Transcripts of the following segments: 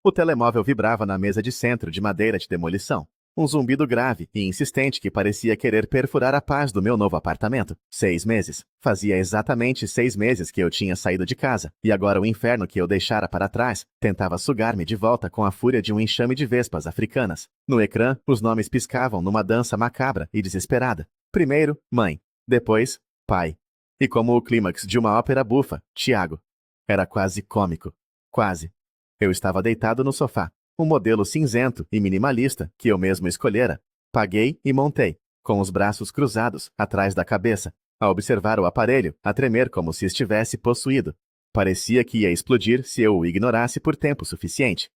O telemóvel vibrava na mesa de centro de madeira de demolição. Um zumbido grave e insistente que parecia querer perfurar a paz do meu novo apartamento. 6 meses. Fazia exatamente 6 meses que eu tinha saído de casa, e agora o inferno que eu deixara para trás tentava sugar-me de volta com a fúria de um enxame de vespas africanas. No ecrã, os nomes piscavam numa dança macabra e desesperada. Primeiro, mãe. Depois, pai. E como o clímax de uma ópera bufa, Tiago. Era quase cômico. Quase. Eu estava deitado no sofá. Um modelo cinzento e minimalista que eu mesmo escolhera. Paguei e montei, com os braços cruzados, atrás da cabeça, a observar o aparelho, a tremer como se estivesse possuído. Parecia que ia explodir se eu o ignorasse por tempo suficiente.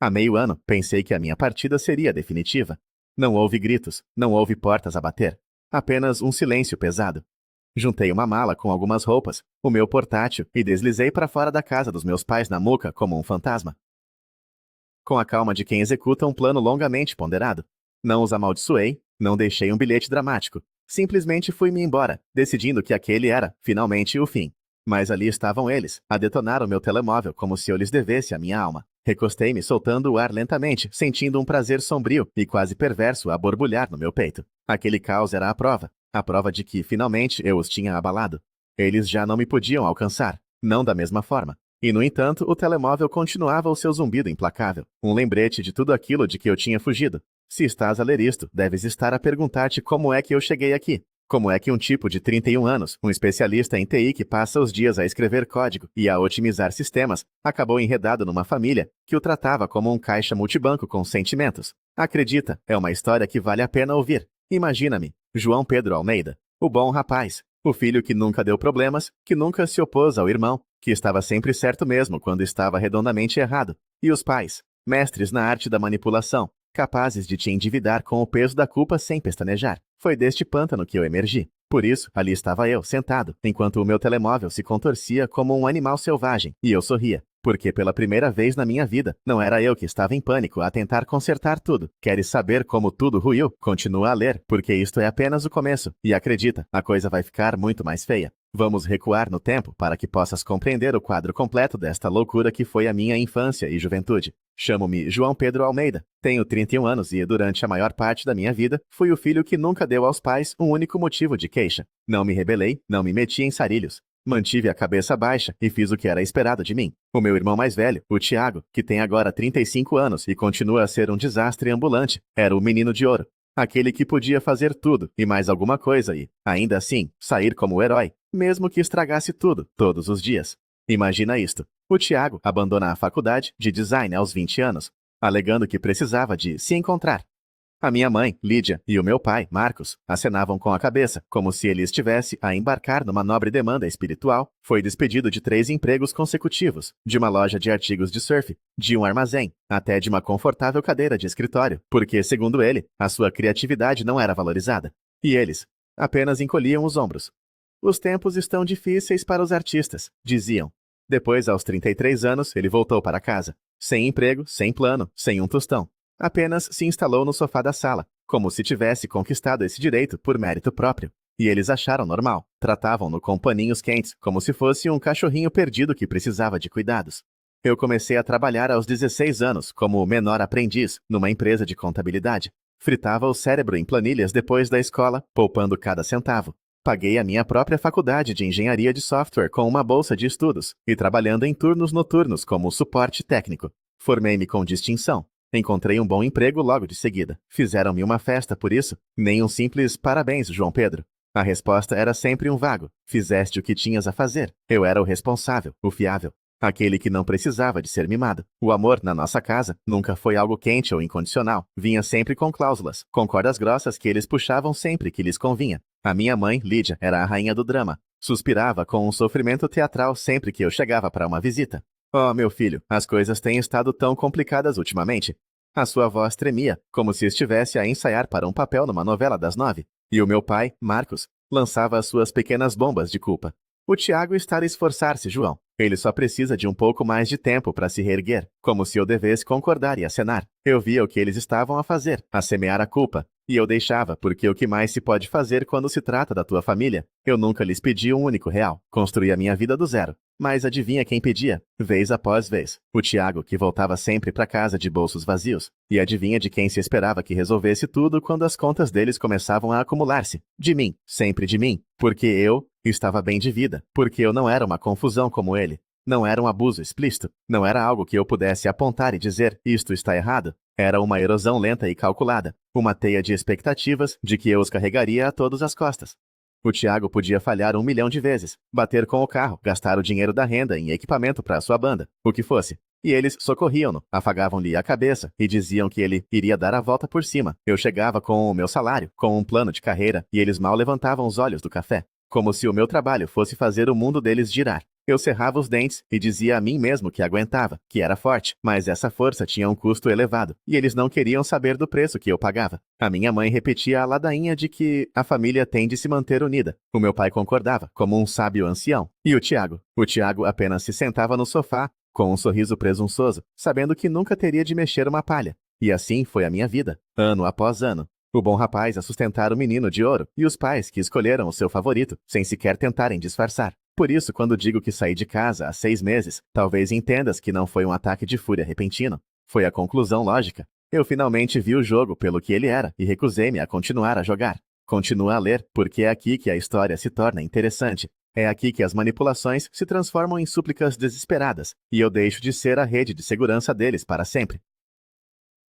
Há meio ano, pensei que a minha partida seria definitiva. Não houve gritos, não houve portas a bater. Apenas um silêncio pesado. Juntei uma mala com algumas roupas, o meu portátil e deslizei para fora da casa dos meus pais na muca como um fantasma. Com a calma de quem executa um plano longamente ponderado. Não os amaldiçoei, não deixei um bilhete dramático. Simplesmente fui-me embora, decidindo que aquele era, finalmente, o fim. Mas ali estavam eles, a detonar o meu telemóvel como se eu lhes devesse a minha alma. Recostei-me soltando o ar lentamente, sentindo um prazer sombrio e quase perverso a borbulhar no meu peito. Aquele caos era a prova de que, finalmente, eu os tinha abalado. Eles já não me podiam alcançar, não da mesma forma. E, no entanto, o telemóvel continuava o seu zumbido implacável, um lembrete de tudo aquilo de que eu tinha fugido. Se estás a ler isto, deves estar a perguntar-te como é que eu cheguei aqui. Como é que um tipo de 31 anos, um especialista em TI que passa os dias a escrever código e a otimizar sistemas, acabou enredado numa família que o tratava como um caixa multibanco com sentimentos. Acredita, é uma história que vale a pena ouvir. Imagina-me, João Pedro Almeida, o bom rapaz, o filho que nunca deu problemas, que nunca se opôs ao irmão, que estava sempre certo mesmo quando estava redondamente errado. E os pais, mestres na arte da manipulação, capazes de te endividar com o peso da culpa sem pestanejar. Foi deste pântano que eu emergi. Por isso, ali estava eu, sentado, enquanto o meu telemóvel se contorcia como um animal selvagem, e eu sorria. Porque pela primeira vez na minha vida, não era eu que estava em pânico a tentar consertar tudo. Queres saber como tudo ruiu? Continua a ler, porque isto é apenas o começo. E acredita, a coisa vai ficar muito mais feia. Vamos recuar no tempo para que possas compreender o quadro completo desta loucura que foi a minha infância e juventude. Chamo-me João Pedro Almeida, tenho 31 anos e, durante a maior parte da minha vida, fui o filho que nunca deu aos pais um único motivo de queixa. Não me rebelei, não me meti em sarilhos. Mantive a cabeça baixa e fiz o que era esperado de mim. O meu irmão mais velho, o Tiago, que tem agora 35 anos e continua a ser um desastre ambulante, era o menino de ouro. Aquele que podia fazer tudo e mais alguma coisa e, ainda assim, sair como o herói, mesmo que estragasse tudo, todos os dias. Imagina isto. O Tiago abandona a faculdade de design aos 20 anos, alegando que precisava de se encontrar. A minha mãe, Lídia, e o meu pai, Marcos, acenavam com a cabeça, como se ele estivesse a embarcar numa nobre demanda espiritual. Foi despedido de 3 empregos consecutivos, de uma loja de artigos de surf, de um armazém, até de uma confortável cadeira de escritório, porque, segundo ele, a sua criatividade não era valorizada. E eles apenas encolhiam os ombros. Os tempos estão difíceis para os artistas, diziam. Depois, aos 33 anos, ele voltou para casa, sem emprego, sem plano, sem um tostão. Apenas se instalou no sofá da sala, como se tivesse conquistado esse direito por mérito próprio. E eles acharam normal. Tratavam-no com paninhos quentes, como se fosse um cachorrinho perdido que precisava de cuidados. Eu comecei a trabalhar aos 16 anos como menor aprendiz numa empresa de contabilidade. Fritava o cérebro em planilhas depois da escola, poupando cada centavo. Paguei a minha própria faculdade de engenharia de software com uma bolsa de estudos e trabalhando em turnos noturnos como suporte técnico. Formei-me com distinção. Encontrei um bom emprego logo de seguida. Fizeram-me uma festa por isso. Nem um simples parabéns, João Pedro. A resposta era sempre um vago. Fizeste o que tinhas a fazer. Eu era o responsável, o fiável. Aquele que não precisava de ser mimado. O amor na nossa casa nunca foi algo quente ou incondicional. Vinha sempre com cláusulas, com cordas grossas que eles puxavam sempre que lhes convinha. A minha mãe, Lídia, era a rainha do drama. Suspirava com um sofrimento teatral sempre que eu chegava para uma visita. Oh, meu filho, as coisas têm estado tão complicadas ultimamente. A sua voz tremia, como se estivesse a ensaiar para um papel numa novela das 9. E o meu pai, Marcos, lançava as suas pequenas bombas de culpa. O Tiago está a esforçar-se, João. Ele só precisa de um pouco mais de tempo para se reerguer, como se eu devesse concordar e acenar. Eu via o que eles estavam a fazer, a semear a culpa. E eu deixava, porque o que mais se pode fazer quando se trata da tua família? Eu nunca lhes pedi um único real. Construí a minha vida do zero. Mas adivinha quem pedia? Vez após vez. O Tiago, que voltava sempre para casa de bolsos vazios. E adivinha de quem se esperava que resolvesse tudo quando as contas deles começavam a acumular-se? De mim. Sempre de mim. Porque eu estava bem de vida. Porque eu não era uma confusão como ele. Não era um abuso explícito. Não era algo que eu pudesse apontar e dizer, isto está errado. Era uma erosão lenta e calculada. Uma teia de expectativas de que eu os carregaria a todos as costas. O Tiago podia falhar 1 milhão de vezes, bater com o carro, gastar o dinheiro da renda em equipamento para sua banda, o que fosse. E eles socorriam-no, afagavam-lhe a cabeça e diziam que ele iria dar a volta por cima. Eu chegava com o meu salário, com um plano de carreira, e eles mal levantavam os olhos do café, como se o meu trabalho fosse fazer o mundo deles girar. Eu cerrava os dentes e dizia a mim mesmo que aguentava, que era forte, mas essa força tinha um custo elevado, e eles não queriam saber do preço que eu pagava. A minha mãe repetia a ladainha de que a família tem de se manter unida. O meu pai concordava, como um sábio ancião. E o Tiago? O Tiago apenas se sentava no sofá, com um sorriso presunçoso, sabendo que nunca teria de mexer uma palha. E assim foi a minha vida, ano após ano. O bom rapaz a sustentar o menino de ouro, e os pais que escolheram o seu favorito, sem sequer tentarem disfarçar. Por isso, quando digo que saí de casa há 6 meses, talvez entendas que não foi um ataque de fúria repentino. Foi a conclusão lógica. Eu finalmente vi o jogo pelo que ele era e recusei-me a continuar a jogar. Continua a ler, porque é aqui que a história se torna interessante. É aqui que as manipulações se transformam em súplicas desesperadas, e eu deixo de ser a rede de segurança deles para sempre.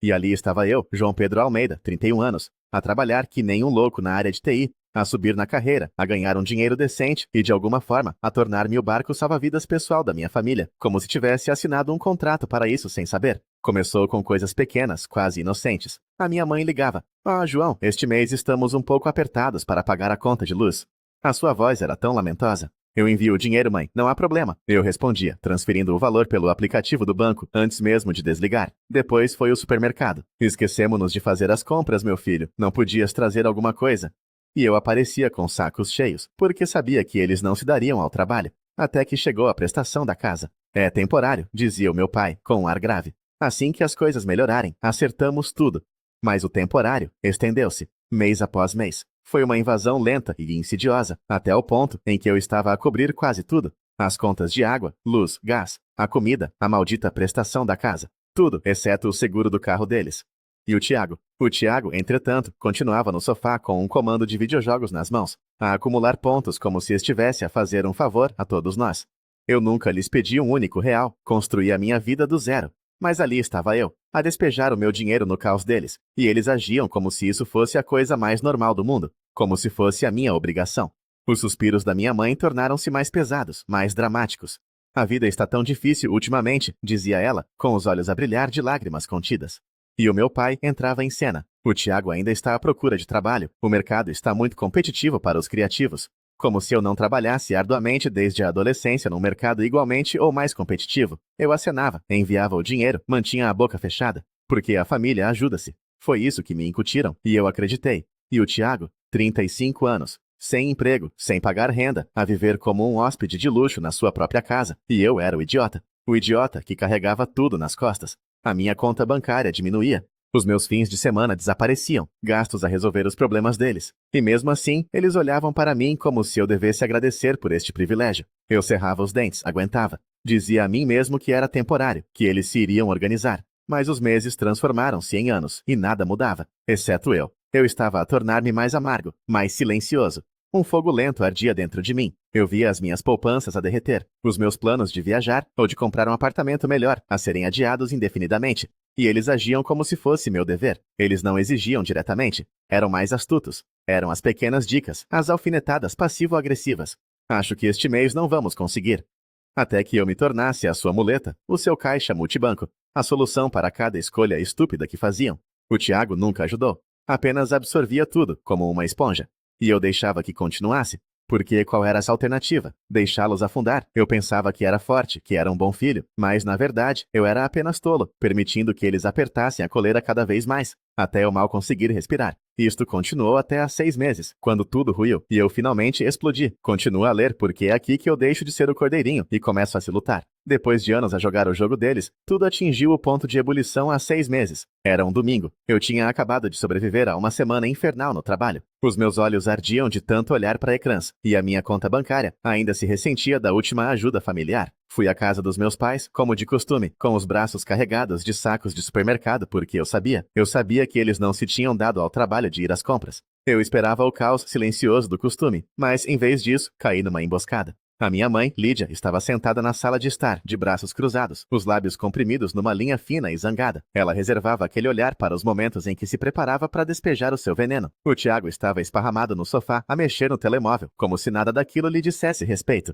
E ali estava eu, João Pedro Almeida, 31 anos, a trabalhar que nem um louco na área de TI, a subir na carreira, a ganhar um dinheiro decente e, de alguma forma, a tornar-me o barco salva-vidas pessoal da minha família, como se tivesse assinado um contrato para isso sem saber. Começou com coisas pequenas, quase inocentes. A minha mãe ligava. João, este mês estamos um pouco apertados para pagar a conta de luz. A sua voz era tão lamentosa. Eu envio o dinheiro, mãe, não há problema. Eu respondia, transferindo o valor pelo aplicativo do banco, antes mesmo de desligar. Depois foi o supermercado. Esquecemos-nos de fazer as compras, meu filho. Não podias trazer alguma coisa? E eu aparecia com sacos cheios, porque sabia que eles não se dariam ao trabalho. Até que chegou a prestação da casa. É temporário, dizia o meu pai, com um ar grave. Assim que as coisas melhorarem, acertamos tudo. Mas o temporário estendeu-se, mês após mês. Foi uma invasão lenta e insidiosa, até o ponto em que eu estava a cobrir quase tudo. As contas de água, luz, gás, a comida, a maldita prestação da casa. Tudo, exceto o seguro do carro deles. E o Tiago? O Tiago, entretanto, continuava no sofá com um comando de videojogos nas mãos, a acumular pontos como se estivesse a fazer um favor a todos nós. Eu nunca lhes pedi um único real, construí a minha vida do zero. Mas ali estava eu, a despejar o meu dinheiro no caos deles, e eles agiam como se isso fosse a coisa mais normal do mundo, como se fosse a minha obrigação. Os suspiros da minha mãe tornaram-se mais pesados, mais dramáticos. A vida está tão difícil ultimamente, dizia ela, com os olhos a brilhar de lágrimas contidas. E o meu pai entrava em cena. O Tiago ainda está à procura de trabalho. O mercado está muito competitivo para os criativos. Como se eu não trabalhasse arduamente desde a adolescência num mercado igualmente ou mais competitivo. Eu acenava, enviava o dinheiro, mantinha a boca fechada. Porque a família ajuda-se. Foi isso que me incutiram, e eu acreditei. E o Tiago, 35 anos, sem emprego, sem pagar renda, a viver como um hóspede de luxo na sua própria casa. E eu era o idiota. O idiota que carregava tudo nas costas. A minha conta bancária diminuía. Os meus fins de semana desapareciam, gastos a resolver os problemas deles. E mesmo assim, eles olhavam para mim como se eu devesse agradecer por este privilégio. Eu cerrava os dentes, aguentava. Dizia a mim mesmo que era temporário, que eles se iriam organizar. Mas os meses transformaram-se em anos, e nada mudava, exceto eu. Eu estava a tornar-me mais amargo, mais silencioso. Um fogo lento ardia dentro de mim. Eu via as minhas poupanças a derreter, os meus planos de viajar ou de comprar um apartamento melhor a serem adiados indefinidamente. E eles agiam como se fosse meu dever. Eles não exigiam diretamente. Eram mais astutos. Eram as pequenas dicas, as alfinetadas passivo-agressivas. Acho que este mês não vamos conseguir. Até que eu me tornasse a sua muleta, o seu caixa multibanco, a solução para cada escolha estúpida que faziam. O Tiago nunca ajudou. Apenas absorvia tudo, como uma esponja. E eu deixava que continuasse. Porque qual era essa alternativa? Deixá-los afundar. Eu pensava que era forte, que era um bom filho, mas na verdade eu era apenas tolo, permitindo que eles apertassem a coleira cada vez mais, até eu mal conseguir respirar. Isto continuou até há 6 meses, quando tudo ruiu e eu finalmente explodi. Continua a ler porque é aqui que eu deixo de ser o cordeirinho e começo a se lutar. Depois de anos a jogar o jogo deles, tudo atingiu o ponto de ebulição há 6 meses. Era um domingo. Eu tinha acabado de sobreviver a uma semana infernal no trabalho. Os meus olhos ardiam de tanto olhar para ecrãs, e a minha conta bancária ainda se ressentia da última ajuda familiar. Fui à casa dos meus pais, como de costume, com os braços carregados de sacos de supermercado porque eu sabia que eles não se tinham dado ao trabalho de ir às compras. Eu esperava o caos silencioso do costume, mas, em vez disso, caí numa emboscada. A minha mãe, Lídia, estava sentada na sala de estar, de braços cruzados, os lábios comprimidos numa linha fina e zangada. Ela reservava aquele olhar para os momentos em que se preparava para despejar o seu veneno. O Tiago estava esparramado no sofá, a mexer no telemóvel, como se nada daquilo lhe dissesse respeito.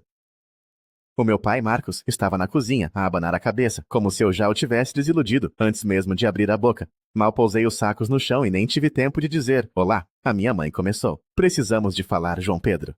O meu pai, Marcos, estava na cozinha, a abanar a cabeça, como se eu já o tivesse desiludido, antes mesmo de abrir a boca. Mal pousei os sacos no chão e nem tive tempo de dizer olá. A minha mãe começou. Precisamos de falar, João Pedro.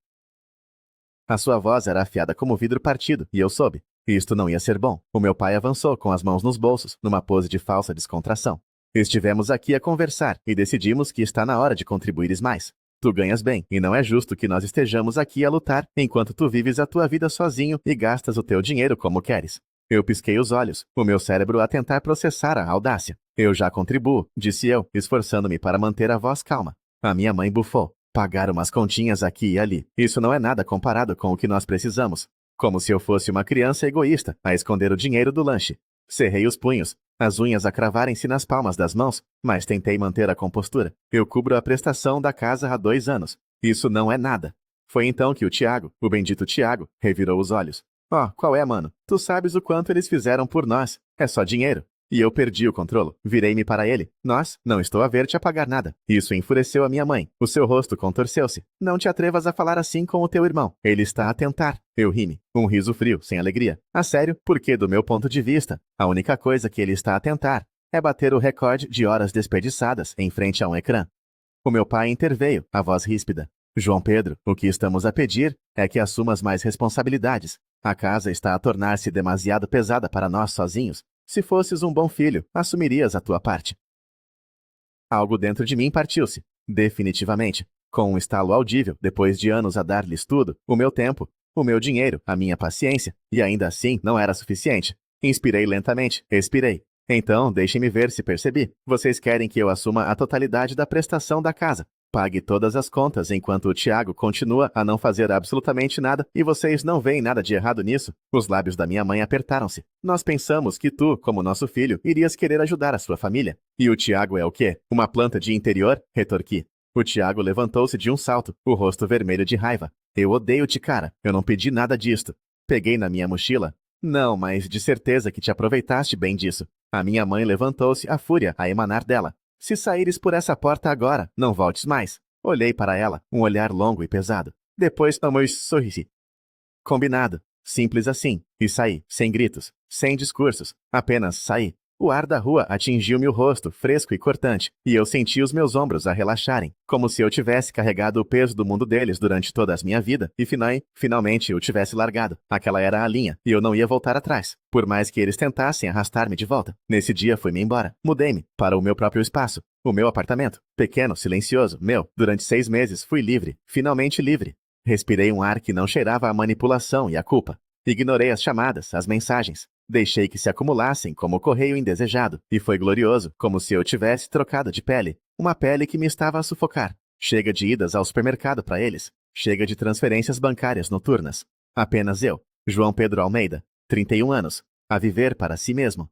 A sua voz era afiada como vidro partido, e eu soube. Isto não ia ser bom. O meu pai avançou com as mãos nos bolsos, numa pose de falsa descontração. Estivemos aqui a conversar, e decidimos que está na hora de contribuires mais. Tu ganhas bem, e não é justo que nós estejamos aqui a lutar, enquanto tu vives a tua vida sozinho e gastas o teu dinheiro como queres. Eu pisquei os olhos, o meu cérebro a tentar processar a audácia. Eu já contribuo, disse eu, esforçando-me para manter a voz calma. A minha mãe bufou. Pagar umas continhas aqui e ali. Isso não é nada comparado com o que nós precisamos. Como se eu fosse uma criança egoísta, a esconder o dinheiro do lanche. Cerrei os punhos, as unhas a cravarem-se nas palmas das mãos, mas tentei manter a compostura. Eu cubro a prestação da casa há 2 anos. Isso não é nada. Foi então que o Tiago, o bendito Tiago, revirou os olhos. Qual é, mano? Tu sabes o quanto eles fizeram por nós. É só dinheiro. E eu perdi o controle. Virei-me para ele. Não estou a ver-te a pagar nada. Isso enfureceu a minha mãe. O seu rosto contorceu-se. Não te atrevas a falar assim com o teu irmão. Ele está a tentar. Eu ri-me. Um riso frio, sem alegria. A sério, porque do meu ponto de vista, a única coisa que ele está a tentar é bater o recorde de horas desperdiçadas em frente a um ecrã. O meu pai interveio, a voz ríspida. João Pedro, o que estamos a pedir é que assumas mais responsabilidades. A casa está a tornar-se demasiado pesada para nós sozinhos. Se fosses um bom filho, assumirias a tua parte. Algo dentro de mim partiu-se, definitivamente, com um estalo audível, depois de anos a dar-lhes tudo, o meu tempo, o meu dinheiro, a minha paciência, e ainda assim não era suficiente. Inspirei lentamente, expirei. Então, deixem-me ver se percebi. Vocês querem que eu assuma a totalidade da prestação da casa. Pague todas as contas enquanto o Tiago continua a não fazer absolutamente nada e vocês não veem nada de errado nisso. Os lábios da minha mãe apertaram-se. Nós pensamos que tu, como nosso filho, irias querer ajudar a sua família. E o Tiago é o quê? Uma planta de interior? Retorqui. O Tiago levantou-se de um salto, o rosto vermelho de raiva. Eu odeio-te, cara. Eu não pedi nada disto. Peguei na minha mochila. Não, mas de certeza que te aproveitaste bem disso. A minha mãe levantou-se, a fúria a emanar dela. Se saíres por essa porta agora, não voltes mais. Olhei para ela, um olhar longo e pesado. Depois sorri. Combinado. Simples assim. E saí, sem gritos, sem discursos. Apenas saí. O ar da rua atingiu-me o rosto, fresco e cortante, e eu senti os meus ombros a relaxarem, como se eu tivesse carregado o peso do mundo deles durante toda a minha vida, e finalmente eu tivesse largado. Aquela era a linha, e eu não ia voltar atrás, por mais que eles tentassem arrastar-me de volta. Nesse dia fui-me embora. Mudei-me para o meu próprio espaço, o meu apartamento. Pequeno, silencioso, meu. Durante 6 meses fui livre, finalmente livre. Respirei um ar que não cheirava a manipulação e a culpa. Ignorei as chamadas, as mensagens. Deixei que se acumulassem como correio indesejado, e foi glorioso, como se eu tivesse trocado de pele, uma pele que me estava a sufocar. Chega de idas ao supermercado para eles. Chega de transferências bancárias noturnas. Apenas eu, João Pedro Almeida, 31 anos, a viver para si mesmo.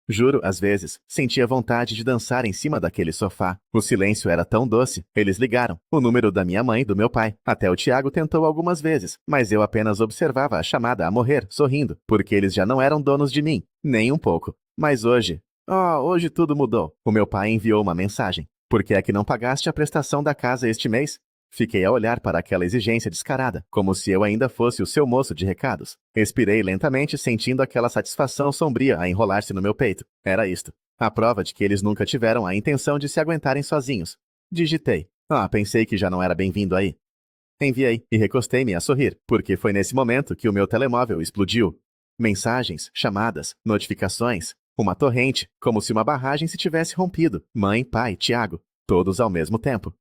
Juro, às vezes, sentia vontade de dançar em cima daquele sofá. O silêncio era tão doce. Eles ligaram. O número da minha mãe e do meu pai. Até o Tiago tentou algumas vezes, mas eu apenas observava a chamada a morrer, sorrindo, porque eles já não eram donos de mim, nem um pouco. Mas hoje... hoje tudo mudou. O meu pai enviou uma mensagem. Por que é que não pagaste a prestação da casa este mês? Fiquei a olhar para aquela exigência descarada, como se eu ainda fosse o seu moço de recados. Expirei lentamente, sentindo aquela satisfação sombria a enrolar-se no meu peito. Era isto. A prova de que eles nunca tiveram a intenção de se aguentarem sozinhos. Digitei. Pensei que já não era bem-vindo aí. Enviei, e recostei-me a sorrir, porque foi nesse momento que o meu telemóvel explodiu. Mensagens, chamadas, notificações. Uma torrente, como se uma barragem se tivesse rompido. Mãe, pai, Tiago. Todos ao mesmo tempo.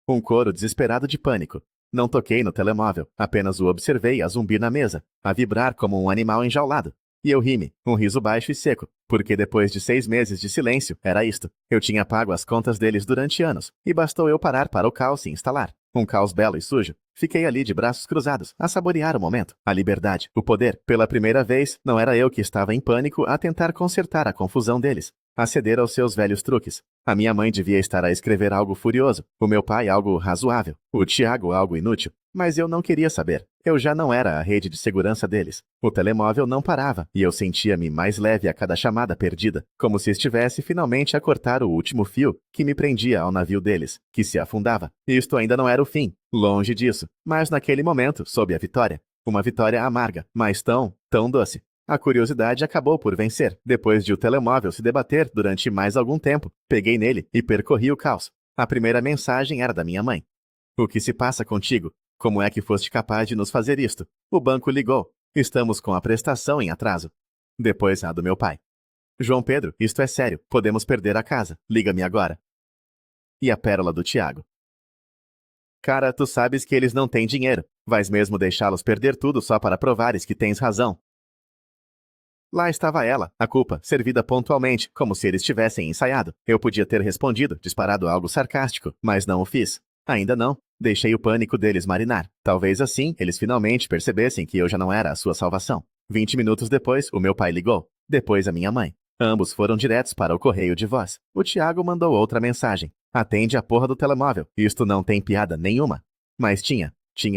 Um coro desesperado de pânico. Não toquei no telemóvel, apenas o observei a zumbir na mesa, a vibrar como um animal enjaulado. E eu ri-me, um riso baixo e seco, porque depois de 6 meses de silêncio, era isto. Eu tinha pago as contas deles durante anos, e bastou eu parar para o caos se instalar. Um caos belo e sujo. Fiquei ali de braços cruzados, a saborear o momento, a liberdade, o poder. Pela primeira vez, não era eu que estava em pânico a tentar consertar a confusão deles, a ceder aos seus velhos truques. A minha mãe devia estar a escrever algo furioso, o meu pai algo razoável, o Tiago algo inútil. Mas eu não queria saber. Eu já não era a rede de segurança deles. O telemóvel não parava, e eu sentia-me mais leve a cada chamada perdida, como se estivesse finalmente a cortar o último fio que me prendia ao navio deles, que se afundava. Isto ainda não era o fim, longe disso, mas naquele momento soube a vitória. Uma vitória amarga, mas tão doce. A curiosidade acabou por vencer. Depois de o telemóvel se debater durante mais algum tempo, peguei nele e percorri o caos. A primeira mensagem era da minha mãe. O que se passa contigo? Como é que foste capaz de nos fazer isto? O banco ligou. Estamos com a prestação em atraso. Depois a do meu pai. João Pedro, isto é sério. Podemos perder a casa. Liga-me agora. E a pérola do Tiago. Cara, tu sabes que eles não têm dinheiro. Vais mesmo deixá-los perder tudo só para provares que tens razão. Lá estava ela, a culpa, servida pontualmente, como se eles tivessem ensaiado. Eu podia ter respondido, disparado algo sarcástico, mas não o fiz. Ainda não. Deixei o pânico deles marinar. Talvez assim eles finalmente percebessem que eu já não era a sua salvação. 20 minutos depois, o meu pai ligou. Depois a minha mãe. Ambos foram diretos para o correio de voz. O Tiago mandou outra mensagem. Atende a porra do telemóvel. Isto não tem piada nenhuma. Mas tinha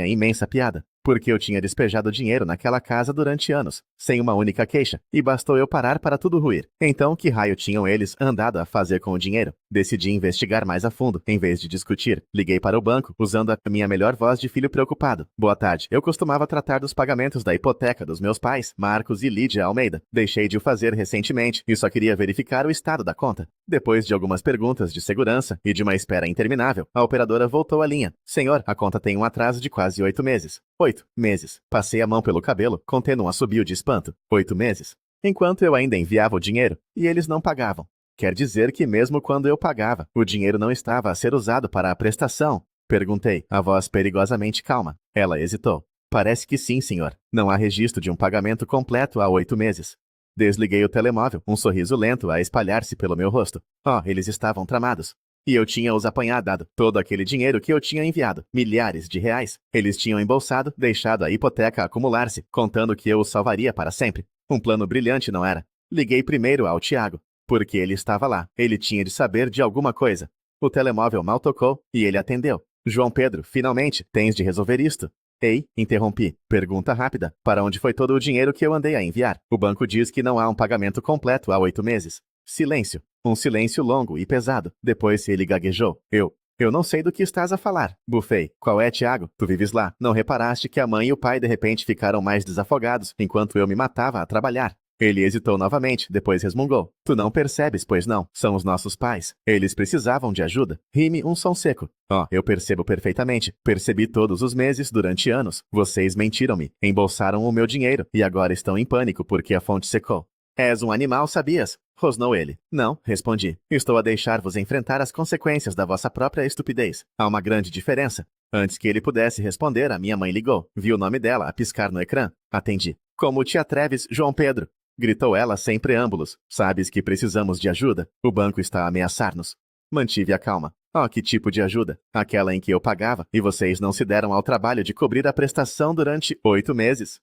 imensa piada. Porque eu tinha despejado dinheiro naquela casa durante anos, sem uma única queixa, e bastou eu parar para tudo ruir. Então, que raio tinham eles andado a fazer com o dinheiro? Decidi investigar mais a fundo, em vez de discutir. Liguei para o banco, usando a minha melhor voz de filho preocupado. Boa tarde. Eu costumava tratar dos pagamentos da hipoteca dos meus pais, Marcos e Lídia Almeida. Deixei de o fazer recentemente e só queria verificar o estado da conta. Depois de algumas perguntas de segurança e de uma espera interminável, a operadora voltou à linha. Senhor, a conta tem um atraso de quase 8 meses. 8 meses. Passei a mão pelo cabelo, contendo um assobio de espanto. 8 meses. Enquanto eu ainda enviava o dinheiro, e eles não pagavam. Quer dizer que mesmo quando eu pagava, o dinheiro não estava a ser usado para a prestação? Perguntei, a voz perigosamente calma. Ela hesitou. Parece que sim, senhor. Não há registro de um pagamento completo há 8 meses. Desliguei o telemóvel, um sorriso lento a espalhar-se pelo meu rosto. Oh, eles estavam tramados. E eu tinha-os apanhado, todo aquele dinheiro que eu tinha enviado, milhares de reais. Eles tinham embolsado, deixado a hipoteca acumular-se, contando que eu os salvaria para sempre. Um plano brilhante, não era? Liguei primeiro ao Tiago, porque ele estava lá. Ele tinha de saber de alguma coisa. O telemóvel mal tocou, e ele atendeu. João Pedro, finalmente, tens de resolver isto. Ei, interrompi. Pergunta rápida. Para onde foi todo o dinheiro que eu andei a enviar? O banco diz que não há um pagamento completo há 8 meses. Silêncio. Um silêncio longo e pesado. Depois ele gaguejou. Eu não sei do que estás a falar. Bufei. Qual é, Tiago? Tu vives lá. Não reparaste que a mãe e o pai de repente ficaram mais desafogados, enquanto eu me matava a trabalhar? Ele hesitou novamente, depois resmungou. Tu não percebes, pois não? São os nossos pais. Eles precisavam de ajuda. Rime um som seco. Oh, eu percebo perfeitamente. Percebi todos os meses, durante anos. Vocês mentiram-me, embolsaram o meu dinheiro, e agora estão em pânico porque a fonte secou. És um animal, sabias? Rosnou ele. Não, respondi. Estou a deixar-vos enfrentar as consequências da vossa própria estupidez. Há uma grande diferença. Antes que ele pudesse responder, a minha mãe ligou. Vi o nome dela a piscar no ecrã. Atendi. Como te atreves, João Pedro? Gritou ela sem preâmbulos. Sabes que precisamos de ajuda. O banco está a ameaçar-nos. Mantive a calma. Oh, que tipo de ajuda? Aquela em que eu pagava, e vocês não se deram ao trabalho de cobrir a prestação durante 8 meses.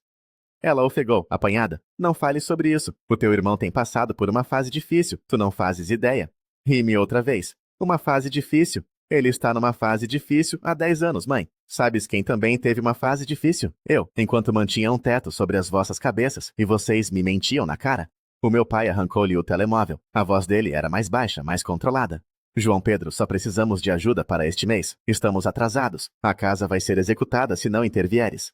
Ela ofegou, apanhada. Não fale sobre isso. O teu irmão tem passado por uma fase difícil. Tu não fazes ideia. Ri-me outra vez. Uma fase difícil? Ele está numa fase difícil há 10 anos, mãe. Sabes quem também teve uma fase difícil? Eu, enquanto mantinha um teto sobre as vossas cabeças e vocês me mentiam na cara. O meu pai arrancou-lhe o telemóvel. A voz dele era mais baixa, mais controlada. João Pedro, só precisamos de ajuda para este mês. Estamos atrasados. A casa vai ser executada se não intervieres.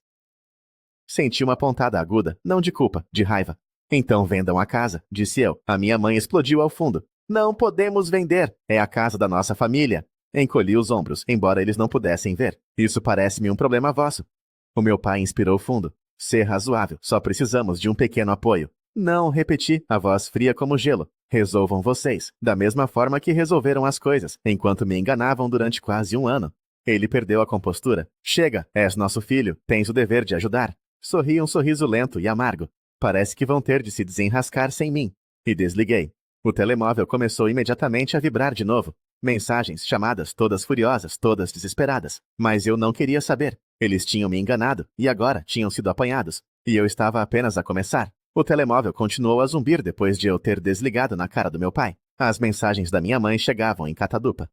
Senti uma pontada aguda, não de culpa, de raiva. Então vendam a casa, disse eu. A minha mãe explodiu ao fundo. Não podemos vender. É a casa da nossa família. Encolhi os ombros, embora eles não pudessem ver. Isso parece-me um problema vosso. O meu pai inspirou fundo. Ser razoável, só precisamos de um pequeno apoio. Não, repeti, a voz fria como gelo. Resolvam vocês, da mesma forma que resolveram as coisas, enquanto me enganavam durante quase um ano. Ele perdeu a compostura. Chega, és nosso filho, tens o dever de ajudar. Sorri um sorriso lento e amargo. Parece que vão ter de se desenrascar sem mim. E desliguei. O telemóvel começou imediatamente a vibrar de novo. Mensagens, chamadas, todas furiosas, todas desesperadas. Mas eu não queria saber. Eles tinham me enganado, e agora tinham sido apanhados. E eu estava apenas a começar. O telemóvel continuou a zumbir depois de eu ter desligado na cara do meu pai. As mensagens da minha mãe chegavam em catadupa.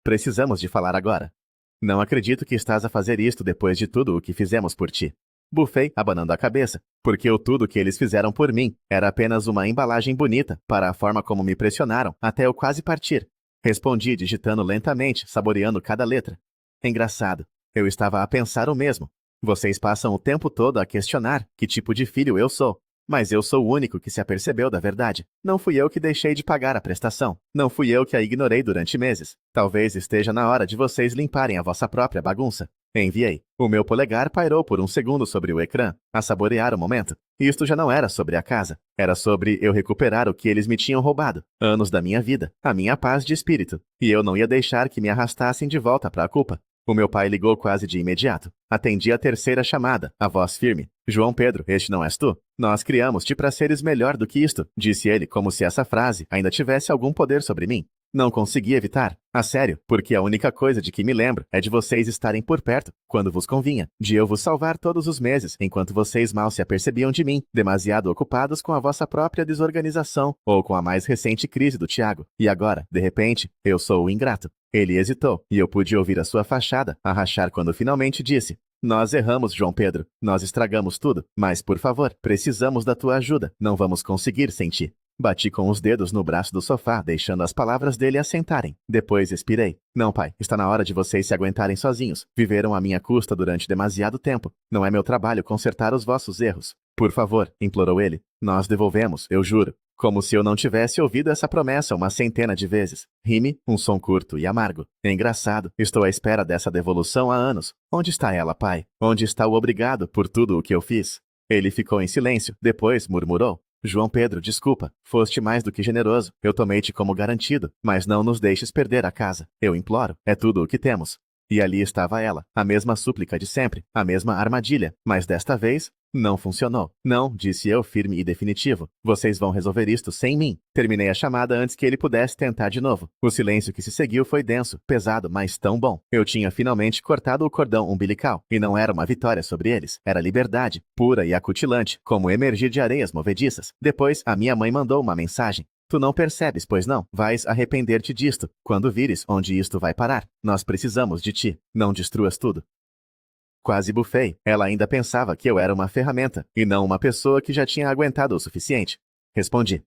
Precisamos de falar agora. Não acredito que estás a fazer isto depois de tudo o que fizemos por ti. Bufei, abanando a cabeça, porque o tudo que eles fizeram por mim era apenas uma embalagem bonita para a forma como me pressionaram até eu quase partir. Respondi digitando lentamente, saboreando cada letra. Engraçado. Eu estava a pensar o mesmo. Vocês passam o tempo todo a questionar que tipo de filho eu sou. Mas eu sou o único que se apercebeu da verdade. Não fui eu que deixei de pagar a prestação. Não fui eu que a ignorei durante meses. Talvez esteja na hora de vocês limparem a vossa própria bagunça. Enviei. O meu polegar pairou por um segundo sobre o ecrã, a saborear o momento. Isto já não era sobre a casa. Era sobre eu recuperar o que eles me tinham roubado. Anos da minha vida. A minha paz de espírito. E eu não ia deixar que me arrastassem de volta para a culpa. O meu pai ligou quase de imediato. Atendi a terceira chamada, a voz firme. João Pedro, este não és tu? Nós criamos-te para seres melhor do que isto, disse ele como se essa frase ainda tivesse algum poder sobre mim. Não consegui evitar. A sério, porque a única coisa de que me lembro é de vocês estarem por perto, quando vos convinha, de eu vos salvar todos os meses, enquanto vocês mal se apercebiam de mim, demasiado ocupados com a vossa própria desorganização, ou com a mais recente crise do Tiago. E agora, de repente, eu sou o ingrato. Ele hesitou, e eu pude ouvir a sua fachada a rachar quando finalmente disse: Nós erramos, João Pedro. Nós estragamos tudo. Mas, por favor, precisamos da tua ajuda. Não vamos conseguir sem ti. Bati com os dedos no braço do sofá, deixando as palavras dele assentarem. Depois expirei. Não, pai, está na hora de vocês se aguentarem sozinhos. Viveram à minha custa durante demasiado tempo. Não é meu trabalho consertar os vossos erros. Por favor, implorou ele. Nós devolvemos, eu juro. Como se eu não tivesse ouvido essa promessa uma centena de vezes. Rime, um som curto e amargo. Engraçado, estou à espera dessa devolução há anos. Onde está ela, pai? Onde está o obrigado por tudo o que eu fiz? Ele ficou em silêncio, depois murmurou. João Pedro, desculpa. Foste mais do que generoso. Eu tomei-te como garantido, mas não nos deixes perder a casa. Eu imploro. É tudo o que temos. E ali estava ela, a mesma súplica de sempre, a mesma armadilha, mas desta vez, não funcionou. Não, disse eu firme e definitivo. Vocês vão resolver isto sem mim. Terminei a chamada antes que ele pudesse tentar de novo. O silêncio que se seguiu foi denso, pesado, mas tão bom. Eu tinha finalmente cortado o cordão umbilical, e não era uma vitória sobre eles. Era liberdade, pura e acutilante, como emergir de areias movediças. Depois, a minha mãe mandou uma mensagem. Tu não percebes, pois não? Vais arrepender-te disto, quando vires onde isto vai parar. Nós precisamos de ti. Não destruas tudo. Quase bufei. Ela ainda pensava que eu era uma ferramenta, e não uma pessoa que já tinha aguentado o suficiente. Respondi.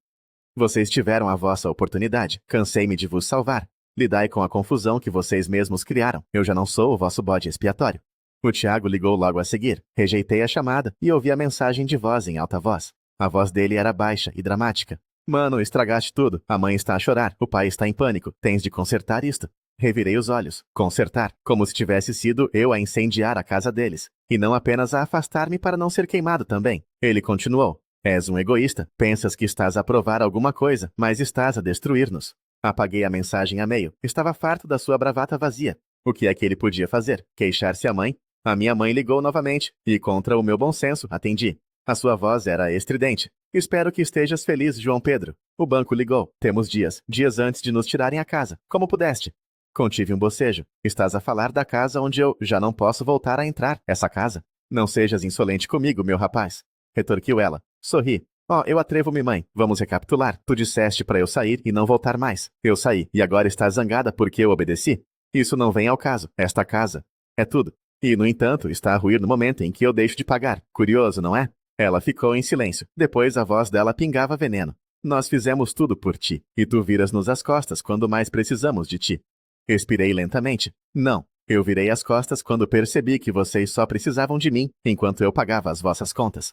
Vocês tiveram a vossa oportunidade. Cansei-me de vos salvar. Lidai com a confusão que vocês mesmos criaram. Eu já não sou o vosso bode expiatório. O Tiago ligou logo a seguir. Rejeitei a chamada e ouvi a mensagem de voz em alta voz. A voz dele era baixa e dramática. Mano, estragaste tudo. A mãe está a chorar. O pai está em pânico. Tens de consertar isto. Revirei os olhos. Consertar. Como se tivesse sido eu a incendiar a casa deles. E não apenas a afastar-me para não ser queimado também. Ele continuou. És um egoísta. Pensas que estás a provar alguma coisa, mas estás a destruir-nos. Apaguei a mensagem a meio. Estava farto da sua bravata vazia. O que é que ele podia fazer? Queixar-se à mãe? A minha mãe ligou novamente. E contra o meu bom senso, atendi. A sua voz era estridente. Espero que estejas feliz, João Pedro. O banco ligou. Temos dias antes de nos tirarem a casa. Como pudeste? Contive um bocejo. Estás a falar da casa onde eu já não posso voltar a entrar. Essa casa? Não sejas insolente comigo, meu rapaz. Retorquiu ela. Sorri. Eu atrevo-me, mãe. Vamos recapitular. Tu disseste para eu sair e não voltar mais. Eu saí, e agora estás zangada porque eu obedeci? Isso não vem ao caso. Esta casa é tudo. E, no entanto, está a ruir no momento em que eu deixo de pagar. Curioso, não é? Ela ficou em silêncio. Depois a voz dela pingava veneno. Nós fizemos tudo por ti, e tu viras-nos as costas quando mais precisamos de ti. Expirei lentamente. Não, eu virei as costas quando percebi que vocês só precisavam de mim, enquanto eu pagava as vossas contas.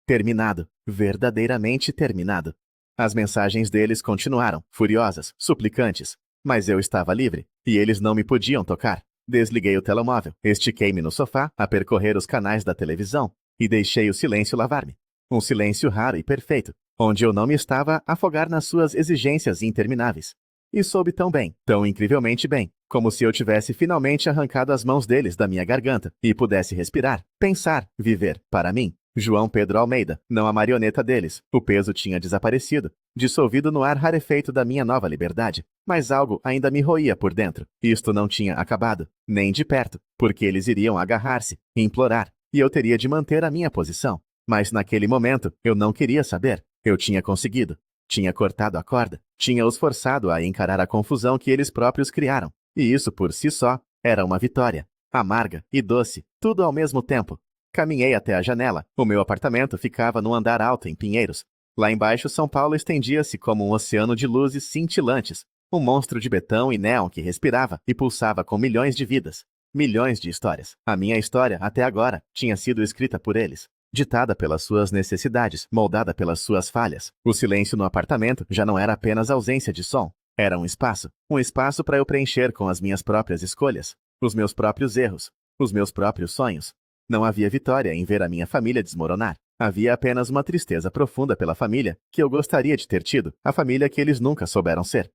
Terminado. Verdadeiramente terminado. As mensagens deles continuaram, furiosas, suplicantes. Mas eu estava livre, e eles não me podiam tocar. Desliguei o telemóvel, estiquei-me no sofá a percorrer os canais da televisão, e deixei o silêncio lavar-me. Um silêncio raro e perfeito, onde eu não me estava a afogar nas suas exigências intermináveis. E soube tão bem, tão incrivelmente bem, como se eu tivesse finalmente arrancado as mãos deles da minha garganta e pudesse respirar, pensar, viver, para mim. João Pedro Almeida, não a marioneta deles. O peso tinha desaparecido, dissolvido no ar rarefeito da minha nova liberdade. Mas algo ainda me roía por dentro. Isto não tinha acabado, nem de perto, porque eles iriam agarrar-se, implorar, e eu teria de manter a minha posição. Mas naquele momento, eu não queria saber. Eu tinha conseguido. Tinha cortado a corda. Tinha os forçado a encarar a confusão que eles próprios criaram. E isso por si só era uma vitória. Amarga e doce, tudo ao mesmo tempo. Caminhei até a janela. O meu apartamento ficava no andar alto em Pinheiros. Lá embaixo, São Paulo estendia-se como um oceano de luzes cintilantes. Um monstro de betão e néon que respirava e pulsava com milhões de vidas. Milhões de histórias. A minha história, até agora, tinha sido escrita por eles. Ditada pelas suas necessidades, moldada pelas suas falhas. O silêncio no apartamento já não era apenas ausência de som. Era um espaço para eu preencher com as minhas próprias escolhas, os meus próprios erros, os meus próprios sonhos. Não havia vitória em ver a minha família desmoronar. Havia apenas uma tristeza profunda pela família que eu gostaria de ter tido, a família que eles nunca souberam ser.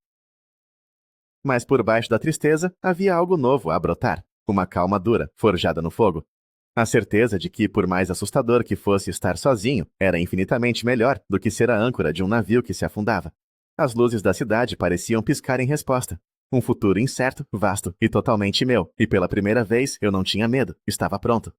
Mas por baixo da tristeza havia algo novo a brotar, uma calma dura, forjada no fogo. A certeza de que, por mais assustador que fosse estar sozinho, era infinitamente melhor do que ser a âncora de um navio que se afundava. As luzes da cidade pareciam piscar em resposta. Um futuro incerto, vasto e totalmente meu, e pela primeira vez eu não tinha medo, estava pronto.